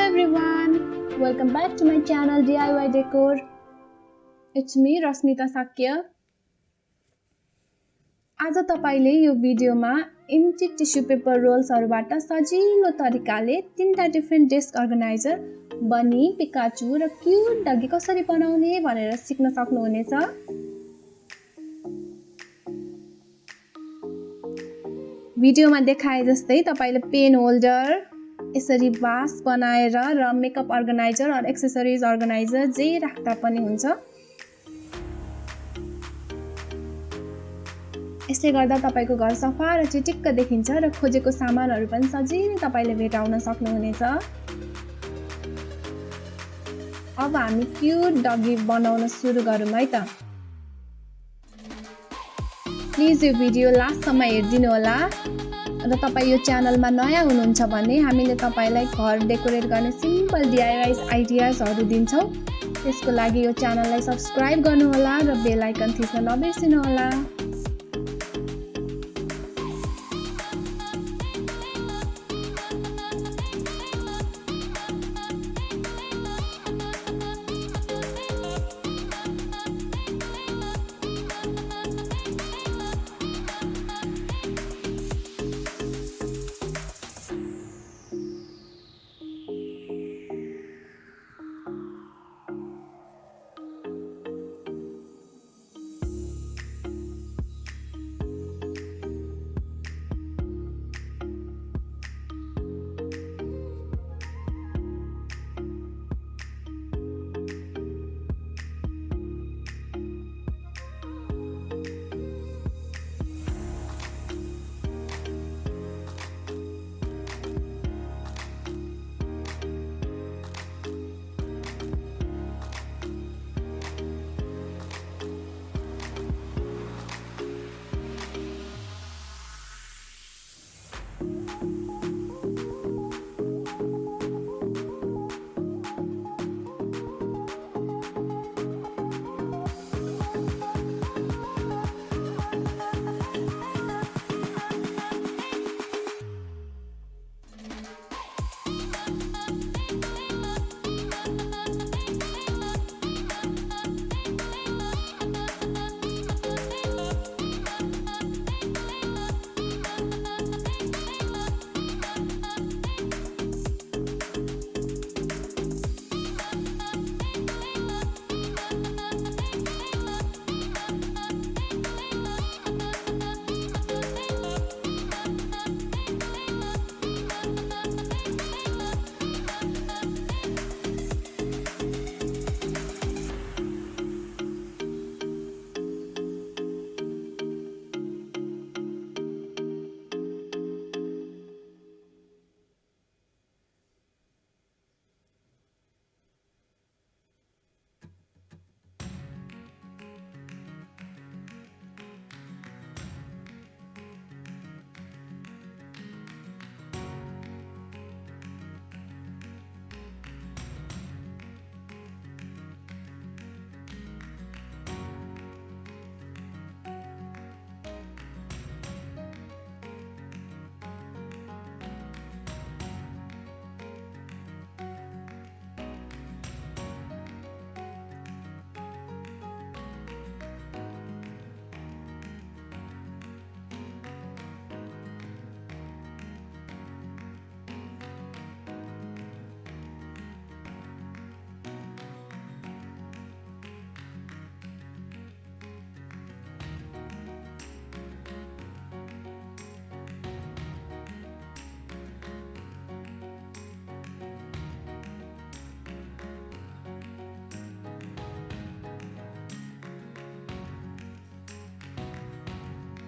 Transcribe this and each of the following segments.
everyone, welcome back to my channel DIY Decor. It's me Rasmita Sakya. आज तपाईले यो भिडियोमा एम्प्टी टिस्यु पेपर रोल्सहरुबाट सजिलो तरिकाले तीनटा डिफरेंट डेस्क अर्गनाइजर बनी, पिकाचु र क्यूट डगी कसरी बनाउने भनेर सिक्न सक्नुहुनेछ। भिडियोमा देखाए जस्तै तपाईले पेन होल्डर, यसरी भास बनाएर र मेकअप अर्गनाइजर र एक्सेसरिज अर्गनाइजर जे राख्दा पनि हुन्छ। यसले गर्दा तपाईको घर सफा र चिटिक्क देखिन्छ र खोजेको सामानहरु पनि सजिलै तपाईले भेटाउन सक्नुहुनेछ। अब हामी क्यूट डगी बनाउन सुरु गरौँ है त। प्लिज यो भिडियो लास्टसम्म हेर्दिनु होला। र तपाई यो च्यानलमा नयाँ हुनुहुन्छ भने हामीले तपाईलाई घर डेकोरेट गर्ने सिम्पल DIY आइडियाजहरु दिन्छौं। त्यसको लागि यो च्यानललाई सब्स्क्राइब गर्नु होला र बेल आइकन थिच्न नबिर्सिनु होला।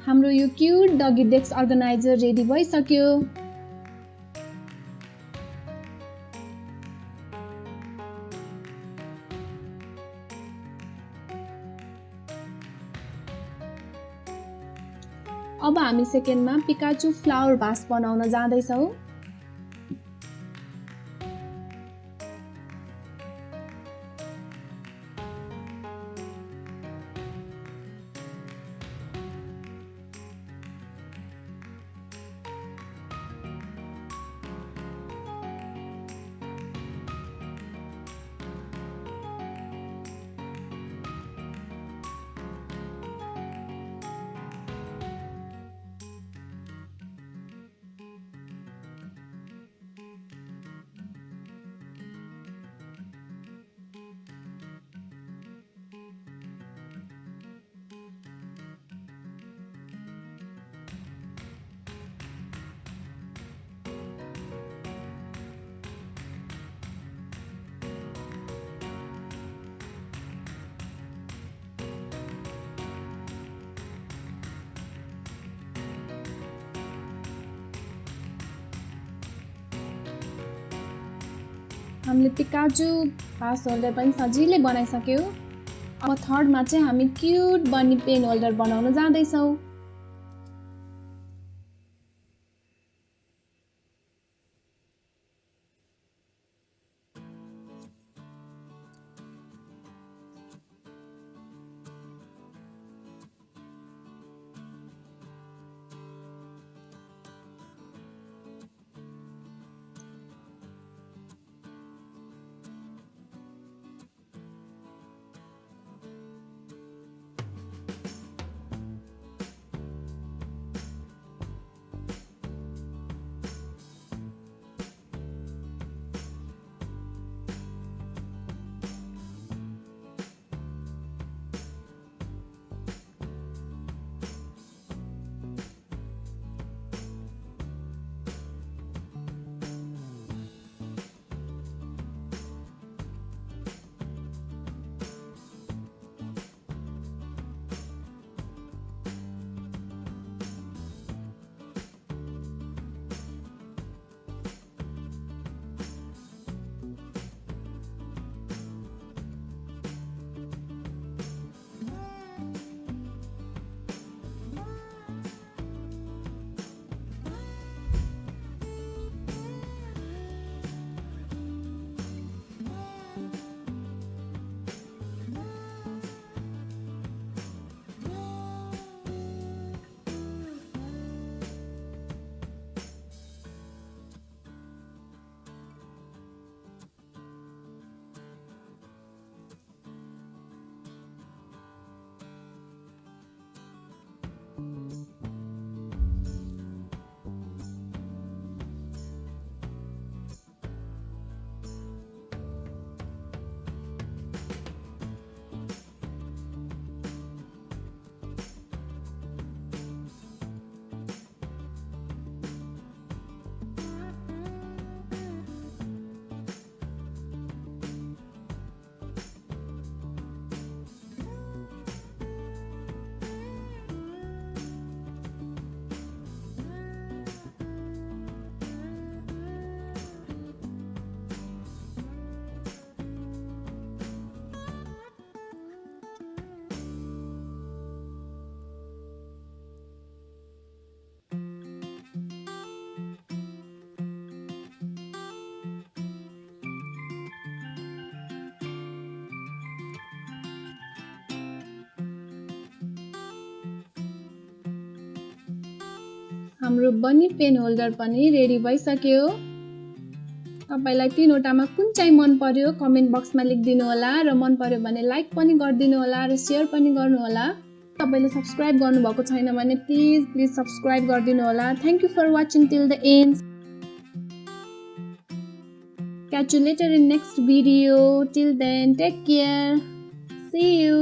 हाम्रो यो क्यूट डगी डेस्क अर्गनाइजर रेडी भइसक्यो। अब हामी सेकेन्डमा पिकाचु फ्लावर भास बनाउन जाँदैछौं। हामीले पिकाचु भास होल्डर पनि सजिलै बनाइसक्यौँ। अब थर्डमा चाहिँ हामी क्युट बनी पेन होल्डर बनाउन जाँदैछौँ। हाम्रो बनी पेन होल्डर पनि रेडी भइसक्यो। तपाईलाई तीनवटामा कुन चाहिँ मन पर्यो कमेन्ट बक्समा लेखिदिनु होला र मन पर्यो भने लाइक पनि गरिदिनु होला र शेयर पनि गर्नु होला। तपाईले सब्स्क्राइब गर्नुभएको छैन भने प्लिज सब्स्क्राइब गरिदिनु होला। Thank you for watching till the end. Catch you later in next video. Till then, take care. See you.